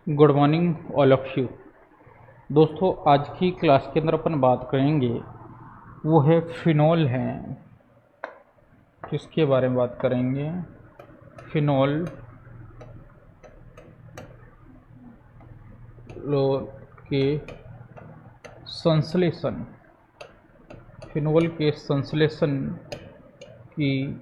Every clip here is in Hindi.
Good morning all of you. दोस्तों, आज की क्लास के अंदर अपन बात करेंगे वो है फिनोल है। किसके बारे में बात करेंगे? फिनोल के संश्लेषण, फिनोल के संश्लेषण की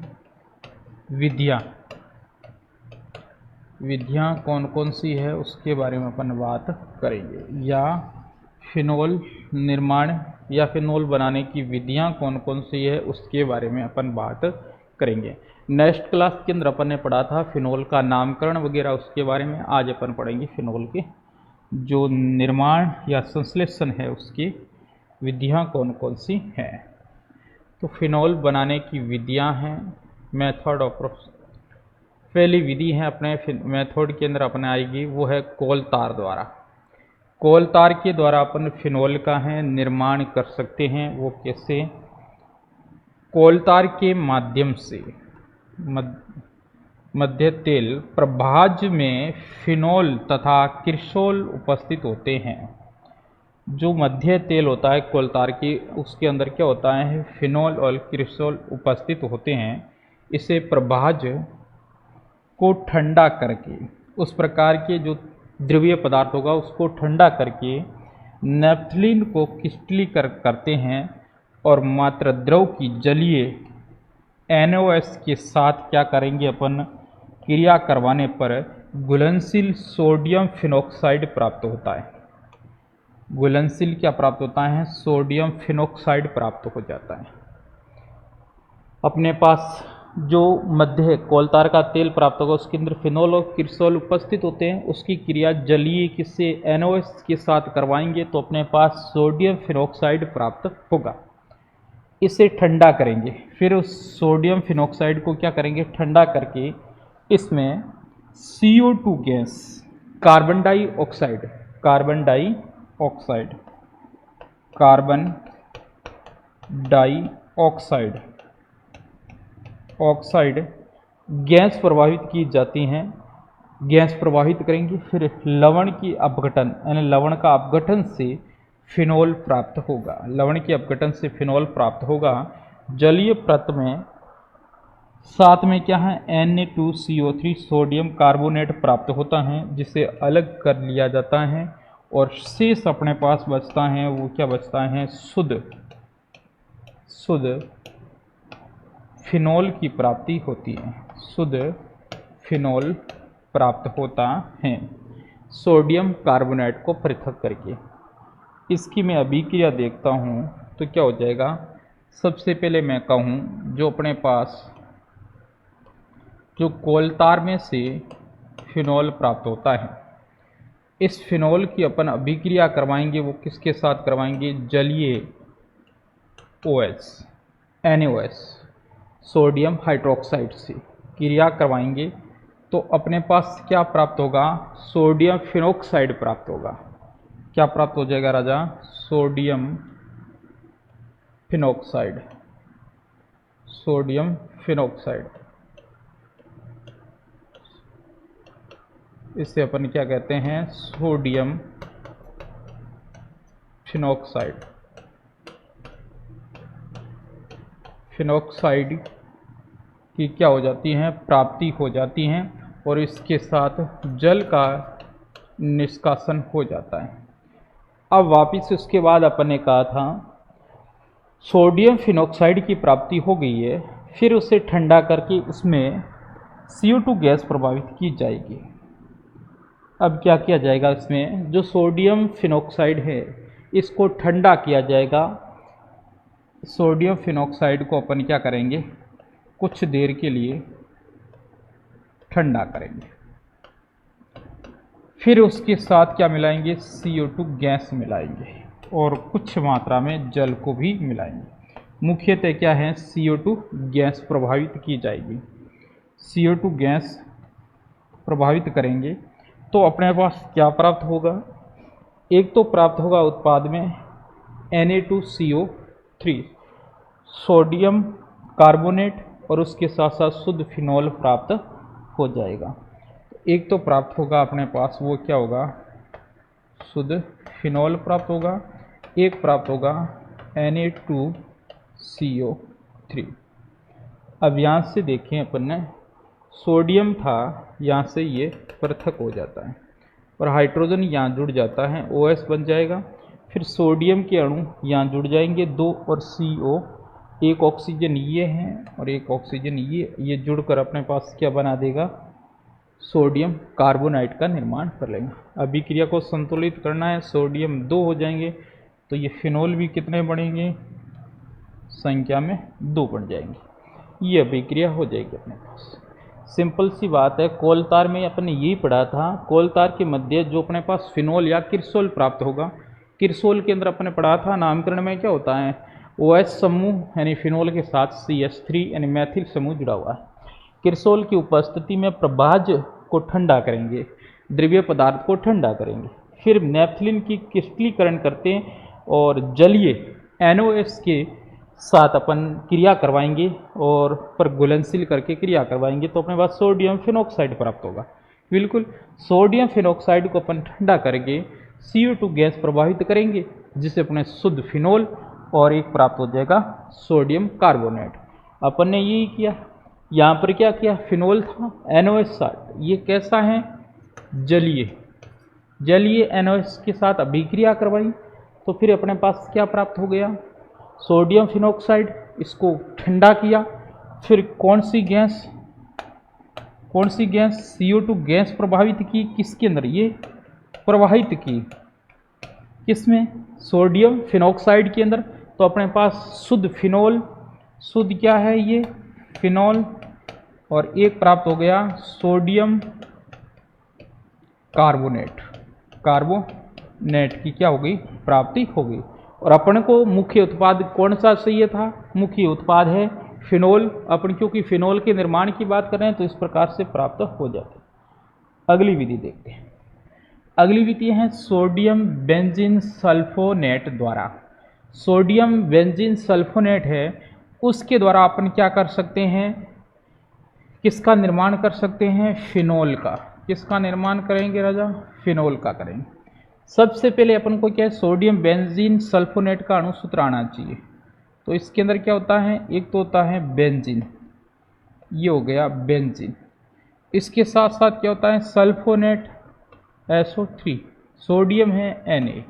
विधियाँ कौन कौन सी है उसके बारे में अपन बात करेंगे, या फिनोल निर्माण या फिनोल बनाने की विधियाँ कौन कौन सी है उसके बारे में अपन बात करेंगे। नेक्स्ट क्लास के अंदर अपन ने पढ़ा था फिनोल का नामकरण वगैरह, उसके बारे में आज अपन पढ़ेंगे फिनोल के जो निर्माण या संश्लेषण है उसकी विधियाँ कौन कौन सी हैं। तो फिनोल बनाने की विधियाँ हैं, मेथड ऑफ पहली विधि है अपने मेथड के अंदर अपने आएगी वो है कोल तार द्वारा। कोल तार के द्वारा अपन फिनोल का है निर्माण कर सकते हैं। वो कैसे? कोल तार के माध्यम से मध्य तेल प्रभाज में फिनोल तथा क्रिसोल उपस्थित होते हैं। जो मध्य तेल होता है कोल तार की, उसके अंदर क्या होता है? फिनोल और क्रिसोल उपस्थित होते हैं। इसे प्रभाज को ठंडा करके, उस प्रकार के जो द्रवीय पदार्थ होगा उसको ठंडा करके नेफ्थलीन को क्रिस्टलीकरण करते हैं और मात्र द्रव की जलीय NOS के साथ क्या करेंगे अपन? क्रिया करवाने पर घुलनशील सोडियम फिनोक्साइड प्राप्त होता है। घुलनशील क्या प्राप्त होता है? सोडियम फिनोक्साइड प्राप्त हो जाता है। अपने पास जो मध्य कोल तार का तेल प्राप्त होगा उसके अंदर फिनोल और क्रिसोल उपस्थित होते हैं। उसकी क्रिया जलीय किससे? NOS के साथ करवाएंगे तो अपने पास सोडियम फिनोक्साइड प्राप्त होगा। इसे ठंडा करेंगे, फिर उस सोडियम फिनोक्साइड को क्या करेंगे? ठंडा करके इसमें CO2 gas, carbon dioxide gas प्रवाहित की जाती हैं। गैस प्रवाहित करेंगे, फिर लवण की अपघटन यानी लवण का अपघटन से फिनोल प्राप्त होगा। लवण के अपघटन से फिनोल प्राप्त होगा। जलीय परत में साथ में क्या है? Na2CO3 सोडियम कार्बोनेट प्राप्त होता है, जिसे अलग कर लिया जाता है और शेष अपने पास बचता है। वो क्या बचता है? शुद्ध फिनोल की प्राप्ति होती है। शुद्ध फिनोल प्राप्त होता है सोडियम कार्बोनेट को पृथक करके। इसकी मैं अभिक्रिया देखता हूँ तो क्या हो जाएगा? सबसे पहले मैं कहूँ जो अपने पास जो कोल तार में से फिनोल प्राप्त होता है, इस फिनोल की अपन अभिक्रिया करवाएंगे। वो किसके साथ करवाएंगे? जलीय NOS सोडियम हाइड्रोक्साइड से क्रिया करवाएंगे तो अपने पास क्या प्राप्त होगा? सोडियम फिनोक्साइड प्राप्त होगा। क्या प्राप्त हो जाएगा राजा? Sodium phenoxide. इसे अपन क्या कहते हैं? सोडियम फिनोक्साइड की क्या हो जाती हैं? प्राप्ति हो जाती हैं और इसके साथ जल का निष्कासन हो जाता है। अब वापिस उसके बाद अपन ने कहा था सोडियम फिनोक्साइड की प्राप्ति हो गई है, फिर उसे ठंडा करके उसमें CO2 गैस प्रभावित की जाएगी। अब क्या किया जाएगा? इसमें जो सोडियम फिनोक्साइड है इसको ठंडा किया जाएगा। सोडियम फिनोक्साइड को अपन क्या करेंगे? कुछ देर के लिए ठंडा करेंगे, फिर उसके साथ क्या मिलाएंगे? CO2 गैस मिलाएंगे और कुछ मात्रा में जल को भी मिलाएंगे। मुख्यतः क्या है? CO2 गैस प्रभावित की जाएगी। CO2 गैस प्रभावित करेंगे तो अपने पास क्या प्राप्त होगा? एक तो प्राप्त होगा उत्पाद में Na2CO3 सोडियम कार्बोनेट और उसके साथ साथ शुद्ध फिनोल प्राप्त हो जाएगा। एक तो प्राप्त होगा अपने पास, वो क्या होगा, शुद्ध फिनॉल प्राप्त होगा, एक प्राप्त होगा Na2CO3। अब यहाँ से देखें अपन ने, सोडियम था, यहाँ से ये पृथक हो जाता है और हाइड्रोजन यहाँ जुड़ जाता है, OS बन जाएगा। फिर सोडियम के अणु यहाँ जुड़ जाएंगे 2 और CO, एक ऑक्सीजन ये है और एक ऑक्सीजन ये जुड़कर अपने पास क्या बना देगा, सोडियम कार्बोनाइड का निर्माण कर लेंगे। अभिक्रिया को संतुलित करना है, सोडियम 2 हो जाएंगे तो ये फिनोल भी कितने बढ़ेंगे, संख्या में 2 बढ़ जाएंगे। ये अभिक्रिया हो जाएगी अपने पास। सिंपल सी बात है। कोलतार में अपने यही पढ़ा था, कोलतार के मध्य जो अपने पास फिनोल या किरसोल प्राप्त होगा, किरसोल के अंदर अपने पढ़ा था नामकरण में क्या होता है, OH समूह यानी फिनोल के साथ CH3 यानी मैथिल समूह जुड़ा हुआ है। किरसोल की उपस्थिति में प्रभाज को ठंडा करेंगे, द्रव्य पदार्थ को ठंडा करेंगे, फिर नेफ्थलीन की क्रिस्टलीकरण करते हैं और जलीय NOS के साथ अपन क्रिया करवाएंगे और पर घुलनशील करके क्रिया करवाएंगे तो अपने पास सोडियम फिनॉक्साइड प्राप्त होगा। बिल्कुल, सोडियम फिनॉक्साइड को अपन ठंडा करके CO2 गैस प्रवाहित करेंगे जिससे अपने शुद्ध फिनोल और एक प्राप्त हो जाएगा सोडियम कार्बोनेट। अपन ने यही किया, यहाँ पर क्या किया, फिनोल था NOS साथ, ये कैसा है, जलीय NOS के साथ अभिक्रिया करवाई तो फिर अपने पास क्या प्राप्त हो गया, सोडियम फिनॉक्साइड। इसको ठंडा किया, फिर कौन सी गैस CO2 गैस प्रभावित की, किसके अंदर, ये प्रवाहित की किसमें, सोडियम फिनॉक्साइड के अंदर। तो अपने पास शुद्ध फिनोल, शुद्ध क्या है ये फिनोल, और एक प्राप्त हो गया सोडियम कार्बोनेट की क्या हो गई, प्राप्ति हो गई। और अपन को मुख्य उत्पाद कौन सा चाहिए था, मुख्य उत्पाद है फिनोल। अपन क्योंकि फिनोल के निर्माण की बात कर रहे हैं तो इस प्रकार से प्राप्त हो जाता है। अगली विधि देखते हैं। अगली विधि है सोडियम बेंजीन सल्फोनेट द्वारा। सोडियम बेंजीन सल्फोनेट है, उसके द्वारा अपन क्या कर सकते हैं, किसका निर्माण कर सकते हैं, फिनोल का। किसका निर्माण करेंगे राजा, फिनोल का करेंगे। सबसे पहले अपन को क्या है, सोडियम बेंजीन सल्फोनेट का अणुसूत्र आना चाहिए। तो इसके अंदर क्या होता है, एक तो होता है बेंजीन, ये हो गया बेंजीन। इसके साथ साथ क्या होता है, सल्फोनेट SO3, सोडियम है Na,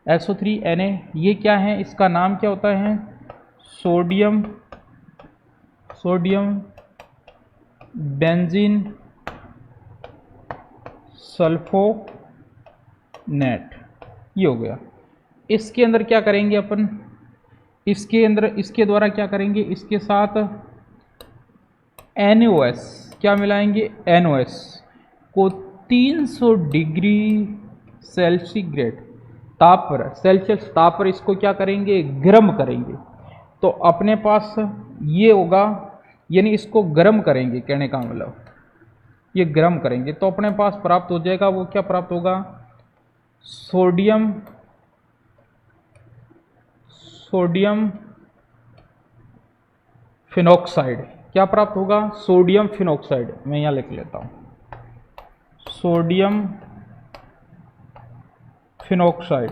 SO3Na, ये क्या है, इसका नाम क्या होता है, सोडियम बेंजीन सल्फोनेट, ये हो गया। इसके अंदर क्या करेंगे अपन, इसके द्वारा क्या करेंगे, इसके साथ NOS क्या मिलाएंगे, NOS को 300 डिग्री सेल्सिग्रेड ताप पर, सेल्सियस ताप पर इसको क्या करेंगे, गर्म करेंगे। तो अपने पास ये होगा, यानी इसको गर्म करेंगे, कहने का मतलब ये गर्म करेंगे तो अपने पास प्राप्त हो जाएगा, वो क्या प्राप्त होगा, सोडियम फिनॉक्साइड। क्या प्राप्त होगा, सोडियम फिनॉक्साइड। मैं यहाँ लिख लेता हूँ, सोडियम फिनॉक्साइड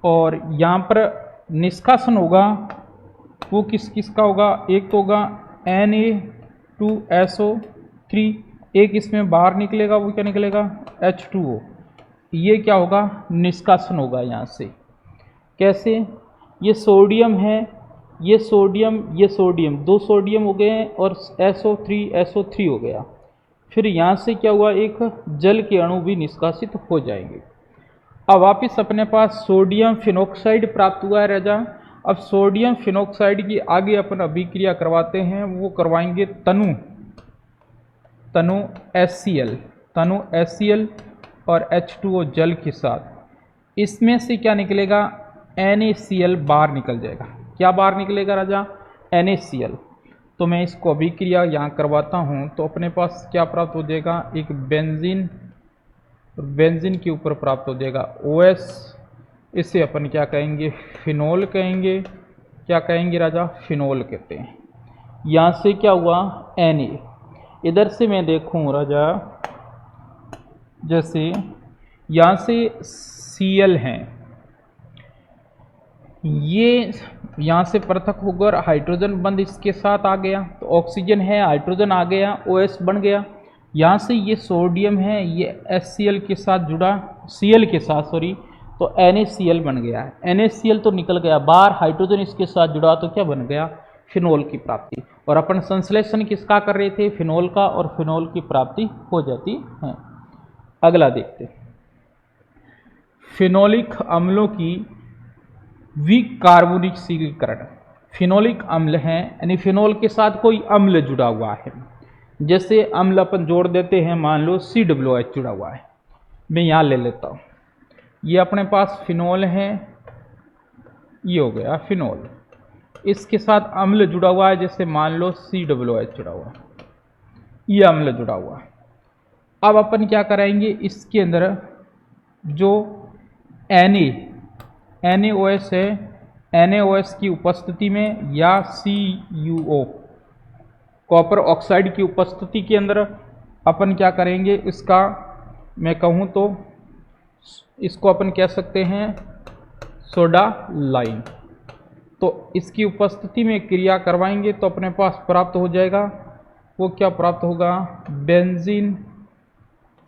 और यहाँ पर निष्कासन होगा, वो किसका होगा, एक तो होगा Na2SO3, एक इसमें बाहर निकलेगा, वो क्या निकलेगा, H2O। ये क्या होगा, निष्कासन होगा यहाँ से। कैसे, ये सोडियम है, ये सोडियम 2 सोडियम हो गए हैं और SO3 हो गया। फिर यहाँ से क्या हुआ, एक जल के अणु भी निष्कासित हो जाएंगे। अब वापिस अपने पास सोडियम फिनॉक्साइड प्राप्त हुआ है राजा। अब सोडियम फिनॉक्साइड की आगे अपन अभिक्रिया करवाते हैं, वो करवाएंगे तनु HCl और H2O जल के साथ। इसमें से क्या निकलेगा, NaCl बाहर निकल जाएगा। क्या बाहर निकलेगा राजा, NaCl। तो मैं इसको अभिक्रिया यहाँ करवाता हूँ तो अपने पास क्या प्राप्त हो जाएगा, एक बेंजीन के ऊपर प्राप्त हो जाएगा OS। इसे अपन क्या कहेंगे, फिनोल कहेंगे। क्या कहेंगे राजा, फिनोल कहते हैं। यहाँ से क्या हुआ Na, इधर से मैं देखूँ राजा, जैसे यहाँ से Cl हैं, ये यहाँ से पृथक होकर हाइड्रोजन बंध इसके साथ आ गया, तो ऑक्सीजन है, हाइड्रोजन आ गया, OH बन गया। यहाँ से ये सोडियम है, ये HCl के साथ जुड़ा, Cl के साथ सॉरी, तो NaCl बन गया है। NaCl तो निकल गया बाहर, हाइड्रोजन इसके साथ जुड़ा तो क्या बन गया, फिनोल की प्राप्ति। और अपन संश्लेषण किसका कर रहे थे, फिनोल का, और फिनोल की प्राप्ति हो जाती है। अगला देखते हैं, फिनोलिक अम्लों की विकार्बोनिशीकरण। फिनोलिक अम्ल हैं, यानी फिनोल के साथ कोई अम्ल जुड़ा हुआ है। जैसे अम्ल अपन जोड़ देते हैं, मान लो COOH जुड़ा हुआ है, मैं यहाँ ले लेता हूँ, ये अपने पास फिनोल है, ये हो गया फिनोल, इसके साथ अम्ल जुड़ा हुआ है, जैसे मान लो COOH जुड़ा हुआ है, ये अम्ल जुड़ा हुआ है। अब अपन क्या कराएंगे, इसके अंदर जो NaOH है, NaOH की उपस्थिति में या CuO कॉपर ऑक्साइड की उपस्थिति के अंदर अपन क्या करेंगे, इसका मैं कहूँ तो इसको अपन कह सकते हैं सोडा लाइम। तो इसकी उपस्थिति में क्रिया करवाएंगे तो अपने पास प्राप्त हो जाएगा, वो क्या प्राप्त होगा, बेंजीन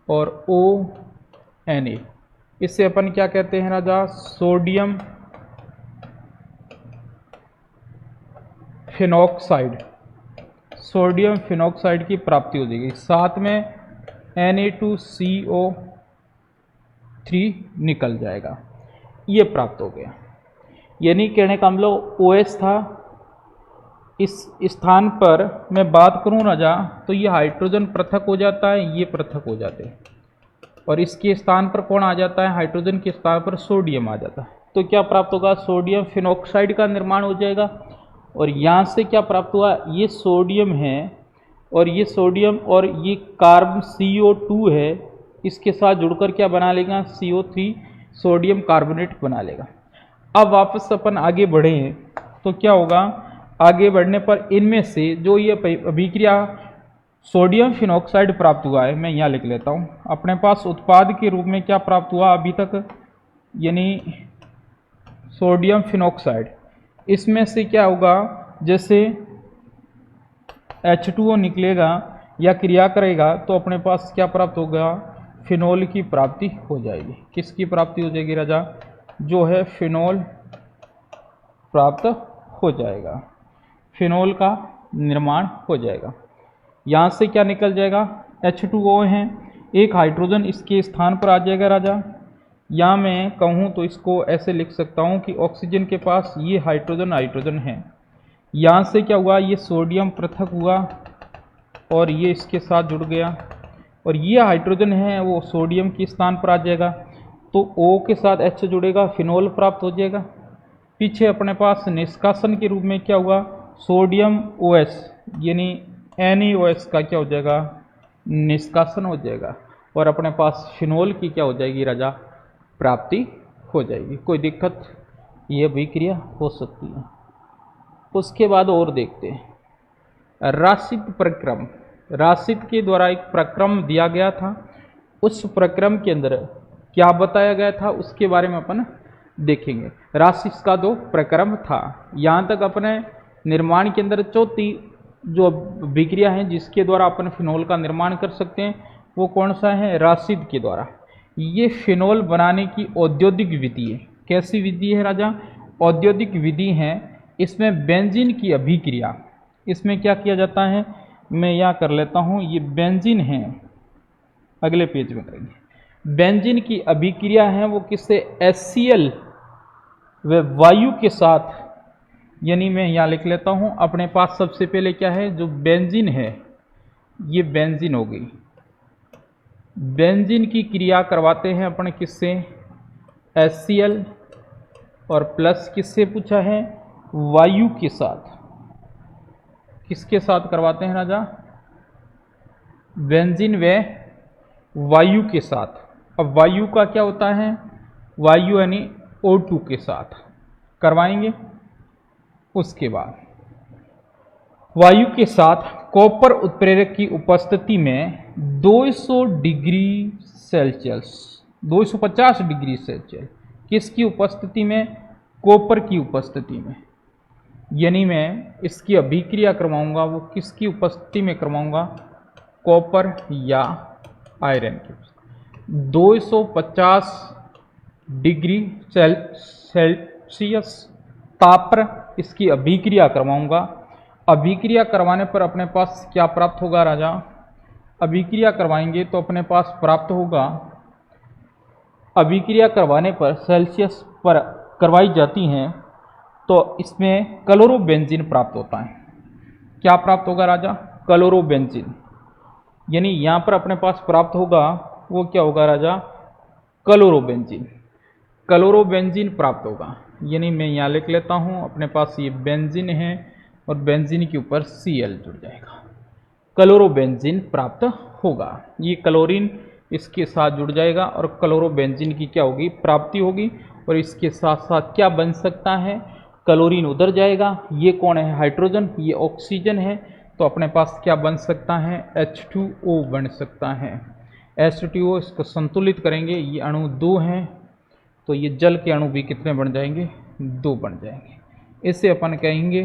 और ONa। इससे अपन क्या कहते हैं राजा, सोडियम फिनॉक्साइड, सोडियम फिनॉक्साइड की प्राप्ति हो जाएगी। साथ में Na2CO3 निकल जाएगा, ये प्राप्त हो गया। यानी कहने का मतलब OH था, इस स्थान पर मैं बात करूं राजा तो ये हाइड्रोजन पृथक हो जाता है, ये पृथक हो जाते हैं, और इसके स्थान पर कौन आ जाता है, हाइड्रोजन के स्थान पर सोडियम आ जाता है। तो क्या प्राप्त होगा, सोडियम फिनॉक्साइड का निर्माण हो जाएगा। और यहाँ से क्या प्राप्त हुआ, ये सोडियम है और ये सोडियम और ये कार्बन CO2 है, इसके साथ जुड़कर क्या बना लेगा, CO3 सोडियम कार्बोनेट बना लेगा। अब वापस अपन आगे बढ़ें तो क्या होगा, आगे बढ़ने पर इनमें से जो ये अभिक्रिया सोडियम फिनॉक्साइड प्राप्त हुआ है, मैं यहाँ लिख लेता हूँ, अपने पास उत्पाद के रूप में क्या प्राप्त हुआ अभी तक, यानी सोडियम फिनॉक्साइड। इसमें से क्या होगा, जैसे H2O निकलेगा या क्रिया करेगा तो अपने पास क्या प्राप्त होगा, फिनोल की प्राप्ति हो जाएगी। किसकी प्राप्ति हो जाएगी राजा, जो है फिनोल प्राप्त हो जाएगा, फिनोल का निर्माण हो जाएगा। यहाँ से क्या निकल जाएगा, H2O है, एक हाइड्रोजन इसके स्थान पर आ जाएगा राजा। या मैं कहूँ तो इसको ऐसे लिख सकता हूँ कि ऑक्सीजन के पास ये हाइड्रोजन है, यहाँ से क्या हुआ, ये सोडियम पृथक हुआ और ये इसके साथ जुड़ गया, और ये हाइड्रोजन है वो सोडियम के स्थान पर आ जाएगा, तो O के साथ H जुड़ेगा, फिनोल प्राप्त हो जाएगा। पीछे अपने पास निष्कासन के रूप में क्या हुआ, सोडियम OH यानी NaOH का क्या हो जाएगा, निष्कासन हो जाएगा, और अपने पास फिनोल की क्या हो जाएगी राजा, प्राप्ति हो जाएगी। कोई दिक्कत, ये अभिक्रिया हो सकती है। उसके बाद और देखते हैं, राशिद प्रक्रम। राशिद के द्वारा एक प्रक्रम दिया गया था, उस प्रक्रम के अंदर क्या बताया गया था उसके बारे में अपन देखेंगे। राशिद का 2 प्रक्रम था। यहाँ तक अपने निर्माण के अंदर चौथी जो अभिक्रिया है जिसके द्वारा अपन फिनोल का निर्माण कर सकते हैं वो कौन सा है, राशिद के द्वारा। ये फिनोल बनाने की औद्योगिक विधि है। कैसी विधि है राजा, औद्योगिक विधि है। इसमें बेंजीन की अभिक्रिया, इसमें क्या किया जाता है, मैं यहाँ कर लेता हूँ, ये बेंजीन है, अगले पेज में करेंगे। बेंजीन की अभिक्रिया है वो किससे, HCl व वायु के साथ, यानी मैं यहाँ लिख लेता हूँ, अपने पास सबसे पहले क्या है, जो बेंजीन है ये बेंजीन हो गई। बेंजीन की क्रिया करवाते हैं अपन किससे, HCl, और प्लस किससे पूछा है, वायु के साथ। किसके साथ करवाते हैं राजा, बेंजीन व वायु के साथ। अब वायु का क्या होता है, वायु यानी O2 के साथ करवाएंगे। उसके बाद वायु के साथ कॉपर उत्प्रेरक की उपस्थिति में 200 डिग्री सेल्सियस 250 डिग्री सेल्सियस किसकी उपस्थिति में? कॉपर की उपस्थिति में। यानी मैं इसकी अभिक्रिया करवाऊंगा वो किसकी उपस्थिति में करवाऊंगा? कॉपर या आयरन की। 250 डिग्री सेल्सियस ताप पर इसकी अभिक्रिया करवाऊंगा। अभिक्रिया करवाने पर अपने पास क्या प्राप्त होगा राजा? अभिक्रिया करवाएंगे तो अपने पास प्राप्त होगा, अभिक्रिया करवाने पर सेल्सियस पर करवाई जाती हैं तो इसमें क्लोरोबेंजीन प्राप्त होता है। क्या प्राप्त होगा राजा? क्लोरोबेंजीन। यानी यहाँ पर अपने पास प्राप्त होगा वो क्या होगा राजा? क्लोरोबेंजीन। क्लोरोबेंजीन प्राप्त होगा। यानी मैं यहाँ लिख लेता हूँ, अपने पास ये बेंजीन है और बेंजीन के ऊपर Cl जुड़ जाएगा, क्लोरोबेंजीन प्राप्त होगा। ये क्लोरीन इसके साथ जुड़ जाएगा और क्लोरोबेंजीन की क्या होगी? प्राप्ति होगी। और इसके साथ साथ क्या बन सकता है? क्लोरीन उधर जाएगा, ये कौन है? हाइड्रोजन, ये ऑक्सीजन है, तो अपने पास क्या बन सकता है? H2O बन सकता है। H2O इसको संतुलित करेंगे, ये अणु 2 हैं तो ये जल के अणु भी कितने बन जाएंगे? 2 बन जाएंगे। इसे अपन कहेंगे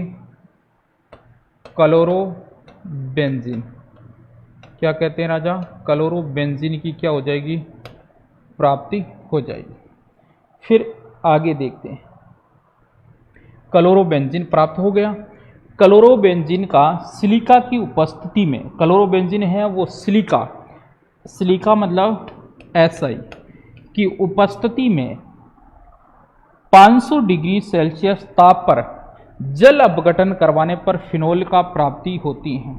क्लोरोबेंजीन। क्या कहते हैं राजा? क्लोरोबेंजीन की क्या हो जाएगी? प्राप्ति हो जाएगी। फिर आगे देखते हैं। क्लोरोबेंजीन प्राप्त हो गया। क्लोरोबेंजीन का सिलिका की उपस्थिति में, क्लोरोबेंजीन है वो सिलिका, सिलिका मतलब Si की उपस्थिति में 500 डिग्री सेल्सियस ताप पर जल अपघटन करवाने पर फिनोल का प्राप्ति होती है।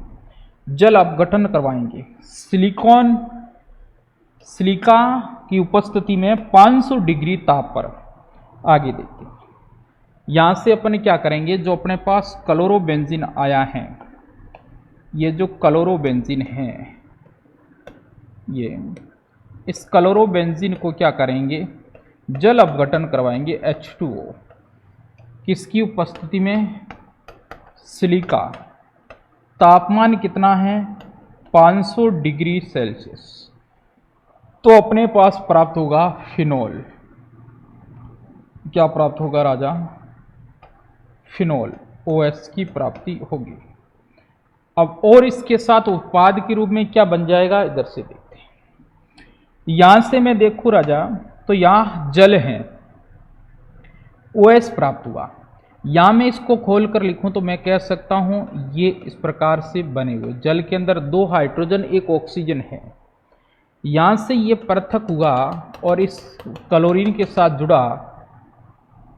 जल अपघटन करवाएंगे सिलिका की उपस्थिति में 500 डिग्री ताप पर। आगे देखते हैं। यहां से अपन क्या करेंगे? जो अपने पास क्लोरोबेंजीन आया है, ये जो क्लोरोबेंजीन है, ये इस क्लोरोबेंजीन को क्या करेंगे? जल अपघटन करवाएंगे H2O। किसकी उपस्थिति में? सिलिका। तापमान कितना है? 500 डिग्री सेल्सियस। तो अपने पास प्राप्त होगा फिनोल। क्या प्राप्त होगा राजा? फिनोल, OH की प्राप्ति होगी। अब और इसके साथ उत्पाद के रूप में क्या बन जाएगा? इधर से देखते हैं। यहां से मैं देखूं राजा तो यहां जल है, OH प्राप्त हुआ। यहां मैं इसको खोल कर लिखूं तो मैं कह सकता हूं ये इस प्रकार से बने हुए, जल के अंदर 2 हाइड्रोजन 1 ऑक्सीजन है। यहां से ये पृथक हुआ और इस क्लोरीन के साथ जुड़ा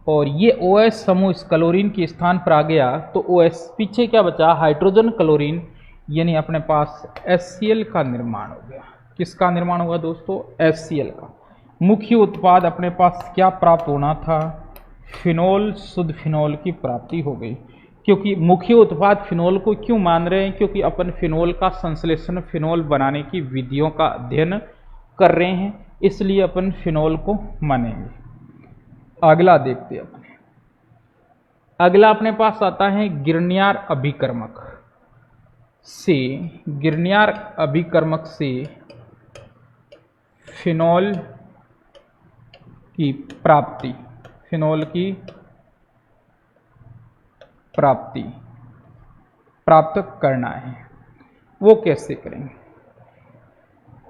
और ये OH समूह इस क्लोरीन के स्थान पर आ गया तो OH पीछे क्या बचा? हाइड्रोजन क्लोरीन, यानी अपने पास HCl का निर्माण हो गया। किसका निर्माण होगा दोस्तों? HCl का। मुख्य उत्पाद अपने पास क्या प्राप्त होना था? फिनोल, शुद्ध फिनोल की प्राप्ति हो गई। क्योंकि मुख्य उत्पाद फिनोल को क्यों मान रहे हैं? क्योंकि अपन फिनोल का संश्लेषण, फिनोल बनाने की विधियों का अध्ययन कर रहे हैं, इसलिए अपन फिनोल को मानेंगे। अगला देखते हैं अपन। अगला अपने पास आता है गिरनियार अभिकर्मक से, गिरनियार अभिकर्मक से फिनोल की प्राप्ति, फिनोल की प्राप्ति प्राप्त करना है। वो कैसे करेंगे?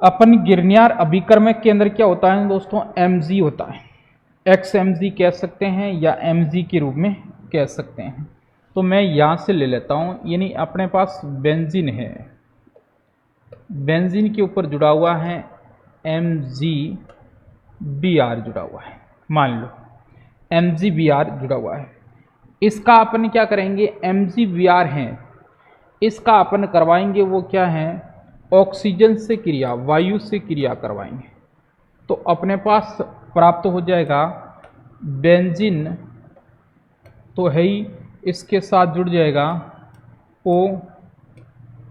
अपन गिरनियार अभिकर्मक के अंदर क्या होता है दोस्तों? Mg होता है। XMG कह सकते हैं या Mg के रूप में कह सकते हैं। तो मैं यहां से ले लेता हूं, यानी अपने पास बेंजीन है, बेंजीन के ऊपर जुड़ा हुआ है MgBr जुड़ा हुआ है। मान लो MgBr जुड़ा हुआ है। इसका अपन क्या करेंगे? MgBr है, इसका अपन करवाएंगे वो क्या है? ऑक्सीजन से क्रिया, वायु से क्रिया करवाएंगे। तो अपने पास प्राप्त हो जाएगा बेंजीन तो है ही, इसके साथ जुड़ जाएगा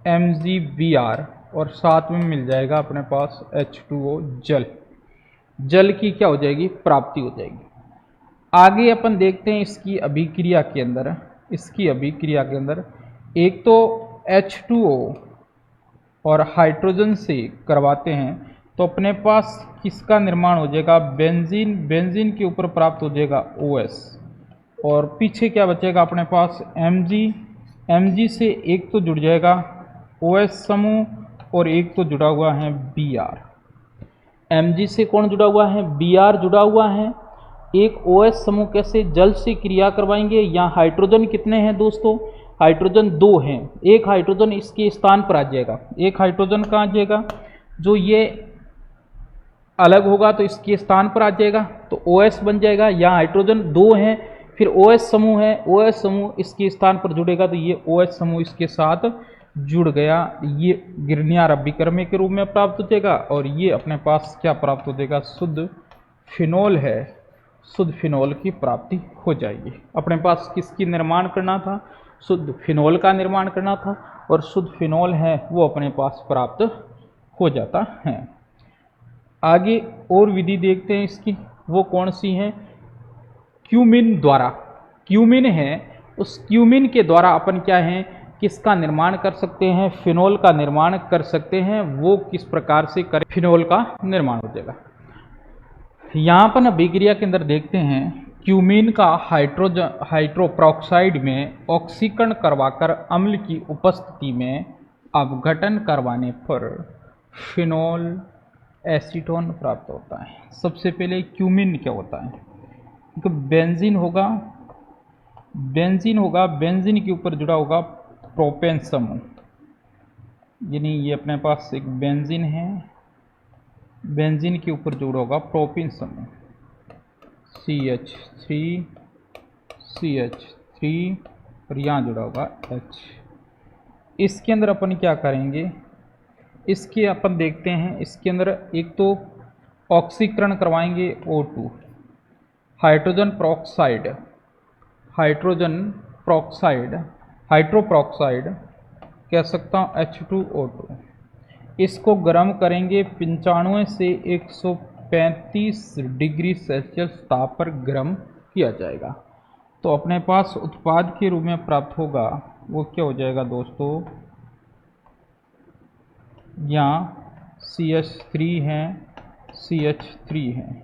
OMgBr और साथ में मिल जाएगा अपने पास H2O, जल। जल की क्या हो जाएगी? प्राप्ति हो जाएगी। आगे अपन देखते हैं इसकी अभिक्रिया के अंदर, इसकी अभिक्रिया के अंदर एक तो H2O और हाइड्रोजन से करवाते हैं तो अपने पास किसका निर्माण हो जाएगा, बेंजीन, बेंजीन के ऊपर प्राप्त हो जाएगा OS, और पीछे क्या बचेगा अपने पास Mg, Mg से एक तो जुड़ जाएगा OS समूह और एक तो जुड़ा हुआ है Br। Mg से कौन जुड़ा हुआ है, Br जुड़ा हुआ है। एक OS समूह कैसे जल से क्रिया करवाएंगे, यहाँ हाइड्रोजन कितने हैं दोस्तों, हाइड्रोजन 2 हैं, एक हाइड्रोजन इसके स्थान पर आ जाएगा, एक हाइड्रोजन कहाँ आ जाएगा, जो ये अलग होगा तो इसके स्थान पर आ जाएगा तो OS बन जाएगा। यहाँ हाइड्रोजन 2 हैं, फिर OS समूह है, OS समूह इसके स्थान पर जुड़ेगा तो ये OS समूह इसके साथ जुड़ गया, ये गिरनियार अभिकर्मक के रूप में प्राप्त हो जाएगा और ये अपने पास क्या प्राप्त हो जाएगा, शुद्ध फिनोल है, शुद्ध फिनोल की प्राप्ति हो जाएगी। अपने पास किसकी निर्माण करना था, शुद्ध फिनोल का निर्माण करना था और शुद्ध फिनोल है वो अपने पास प्राप्त हो जाता है। आगे और विधि देखते हैं इसकी, वो कौन सी है, क्यूमिन द्वारा, क्यूमिन है, उस क्यूमिन के द्वारा अपन क्या है, किसका निर्माण कर सकते हैं, फिनोल का निर्माण कर सकते हैं। वो किस प्रकार से करें, फिनोल का निर्माण हो जाएगा। यहाँ पर अभिक्रिया के अंदर देखते हैं क्यूमीन का हाइड्रोपेरोक्साइड में ऑक्सीकरण करवाकर अम्ल की उपस्थिति में अपघटन करवाने पर फिनोल एसीटोन प्राप्त होता है। सबसे पहले क्यूमीन क्या होता है, तो बेंजीन होगा, बेंजीन होगा, बेंजीन के ऊपर जुड़ा होगा प्रोपेन समूह, यानी ये अपने पास एक बेंजीन है, बेंजीन के ऊपर जुड़ा होगा प्रोपेन समूह CH3 और यहाँ जुड़ा होगा H। इसके अंदर अपन क्या करेंगे, इसके अपन देखते हैं, इसके अंदर एक तो ऑक्सीकरण करवाएंगे O2, हाइड्रोजन पेरोक्साइड, हाइड्रोपेरोक्साइड कह सकता हूँ H2O2, इसको गर्म करेंगे 95 से 135 डिग्री सेल्सियस ताप पर गर्म किया जाएगा तो अपने पास उत्पाद के रूप में प्राप्त होगा वो क्या हो जाएगा दोस्तों, यहाँ CH3 है, CH3 है,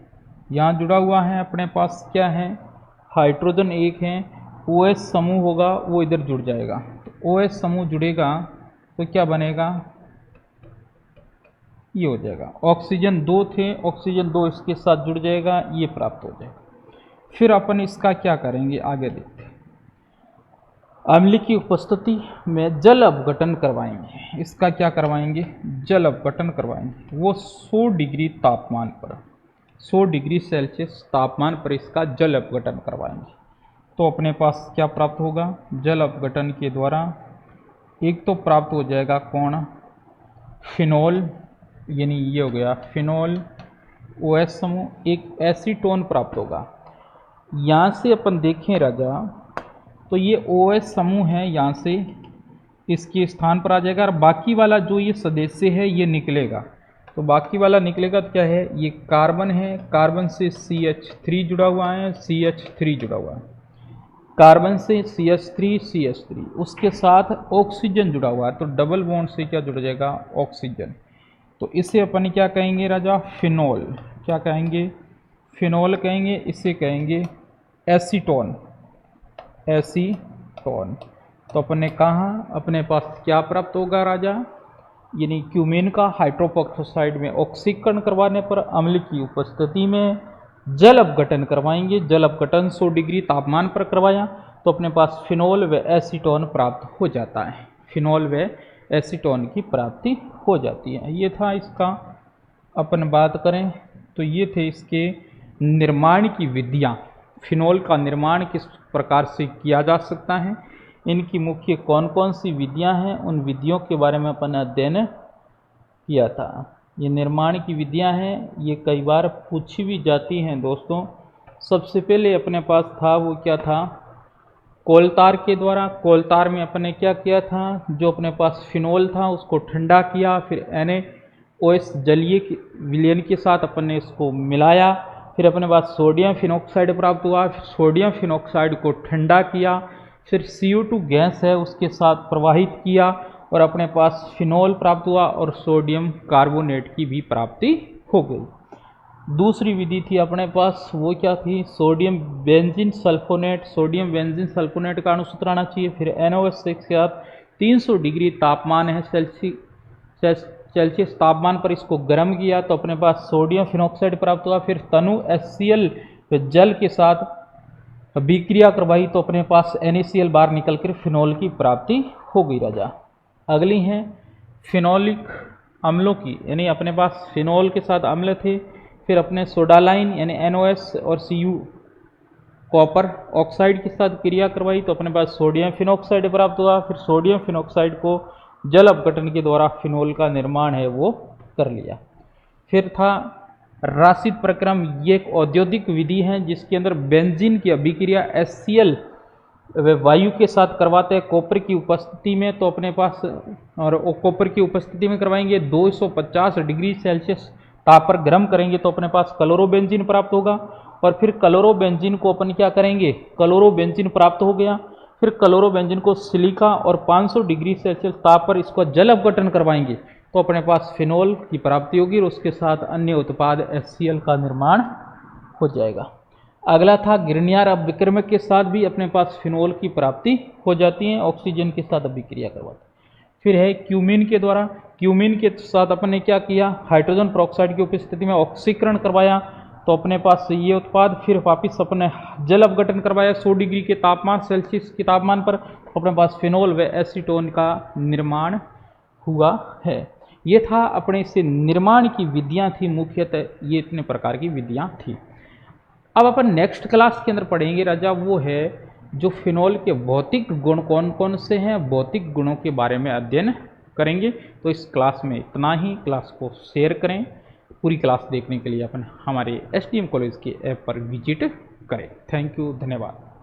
यहाँ जुड़ा हुआ है अपने पास क्या है, हाइड्रोजन 1 है, OS समूह होगा वो इधर जुड़ जाएगा तो OS समूह जुड़ेगा तो क्या बनेगा, ये हो जाएगा, ऑक्सीजन 2 थे, ऑक्सीजन 2 इसके साथ जुड़ जाएगा, ये प्राप्त हो जाएगा। फिर अपन इसका क्या करेंगे, आगे देखते हैं, अम्ल की उपस्थिति में जल अपघटन करवाएंगे। इसका क्या करवाएंगे, जल अपघटन करवाएंगे, वो 100 डिग्री तापमान पर, 100 डिग्री सेल्सियस तापमान पर इसका जल अपघटन करवाएंगे तो अपने पास क्या प्राप्त होगा, जल अपघटन के द्वारा एक तो प्राप्त हो जाएगा कौन, फिनोल, यानी ये हो गया फिनोल OS समूह, एक एसीटोन प्राप्त होगा। यहाँ से अपन देखें राजा तो ये OS समूह है, यहाँ से इसके स्थान पर आ जाएगा और बाकी वाला जो ये सदस्य है ये निकलेगा तो बाकी वाला निकलेगा तो क्या है, ये कार्बन है, कार्बन से CH3 जुड़ा हुआ है, CH3 जुड़ा हुआ है, कार्बन से CH3 उसके साथ ऑक्सीजन जुड़ा हुआ है तो डबल बॉन्ड से क्या जुड़ जाएगा, ऑक्सीजन। तो इसे अपन क्या कहेंगे राजा, फिनोल, क्या कहेंगे, फिनोल कहेंगे, इसे कहेंगे एसीटोन, एसीटोन। तो अपन ने कहा अपने पास क्या प्राप्त होगा राजा, यानी क्यूमीन का हाइड्रोपेरोक्साइड में ऑक्सीकरण करवाने पर अम्ल की उपस्थिति में जल अपघटन करवाएंगे, जल अपघटन 100 डिग्री तापमान पर करवाया तो अपने पास फिनोल व एसीटोन प्राप्त हो जाता है, फिनोल व एसीटोन की प्राप्ति हो जाती है। ये था इसका, अपन बात करें तो ये थे इसके निर्माण की विधियाँ, फिनोल का निर्माण किस प्रकार से किया जा सकता है, इनकी मुख्य कौन कौन सी विधियाँ हैं, उन विधियों के बारे में अपन अध्ययन किया था। ये निर्माण की विधियाँ हैं, ये कई बार पूछी भी जाती हैं दोस्तों। सबसे पहले अपने पास था वो क्या था, कोलतार के द्वारा, कोलतार में अपने क्या किया था, जो अपने पास फिनोल था उसको ठंडा किया, फिर NaOH जलीय विलयन के साथ अपन ने इसको मिलाया, फिर अपने पास सोडियम फिनॉक्साइड प्राप्त हुआ, फिर सोडियम फिनॉक्साइड को ठंडा किया, फिर CO2 गैस है उसके साथ प्रवाहित किया और अपने पास फिनॉल प्राप्त हुआ और सोडियम कार्बोनेट की भी प्राप्ति हो गई। दूसरी विधि थी अपने पास, वो क्या थी, sodium benzene sulphonate. Sodium benzene sulphonate का अणुसूत्र आना चाहिए। फिर NOH के साथ 300 डिग्री तापमान है सेल्सियस तापमान पर इसको गर्म किया तो अपने पास सोडियम फिनॉक्साइड प्राप्त हुआ। फिर तनु HCl जल के साथ अभिक्रिया करवाई तो अपने पास NaCl बाहर निकलकर फिनॉल की प्राप्ति हो गई राजा। अगली हैं फिनोलिक अम्लों की, यानी अपने पास फिनॉल के साथ अम्ल थे। फिर अपने सोडालाइन यानी NOS और Cu कॉपर ऑक्साइड के साथ क्रिया करवाई तो अपने पास सोडियम फिनॉक्साइड प्राप्त हुआ। फिर सोडियम फिनॉक्साइड को जल अपघटन के द्वारा फिनॉल का निर्माण है वो कर लिया। फिर था राशिद प्रक्रम, ये एक औद्योगिक विधि है जिसके अंदर बेंजीन की अभिक्रिया HCl वे वायु के साथ करवाते हैं कॉपर की उपस्थिति में तो अपने पास, और कॉपर की उपस्थिति में करवाएंगे 250 डिग्री सेल्सियस ताप पर गर्म करेंगे तो अपने पास क्लोरोबेंजीन प्राप्त होगा। और फिर क्लोरोबेंजीन को अपन क्या करेंगे, क्लोरोबेंजीन प्राप्त हो गया। फिर क्लोरोबेंजीन को सिलिका और 500 डिग्री सेल्सियस ताप पर इसको जल अपघटन करवाएंगे तो अपने पास फिनॉल की प्राप्ति होगी और उसके साथ अन्य उत्पाद HCl का निर्माण हो जाएगा। अगला था गिरनियार अभिक्रमक के साथ भी अपने पास फिनॉल की प्राप्ति हो जाती है, ऑक्सीजन के साथ अभिक्रिया करवाते। फिर है क्यूमीन के द्वारा, क्यूमीन के साथ अपन ने क्या किया, हाइड्रोजन पेरोक्साइड की उपस्थिति में ऑक्सीकरण करवाया तो अपने पास ये उत्पाद। फिर वापिस अपने जल अपघटन करवाया 100 डिग्री के तापमान सेल्सियस के तापमान पर, अपने पास फिनॉल व एसीटोन का निर्माण हुआ है। ये था अपने से निर्माण की विधियां थी, मुख्यतः ये इतने प्रकार की विधियां थी। अब अपन नेक्स्ट क्लास के अंदर पढ़ेंगे राजा, वो है जो फिनॉल के भौतिक गुण कौन कौन से हैं, भौतिक गुणों के बारे में अध्ययन करेंगे। तो इस क्लास में इतना ही, क्लास को शेयर करें। पूरी क्लास देखने के लिए अपन हमारे STM कॉलेज के ऐप पर विजिट करें। थैंक यू, धन्यवाद।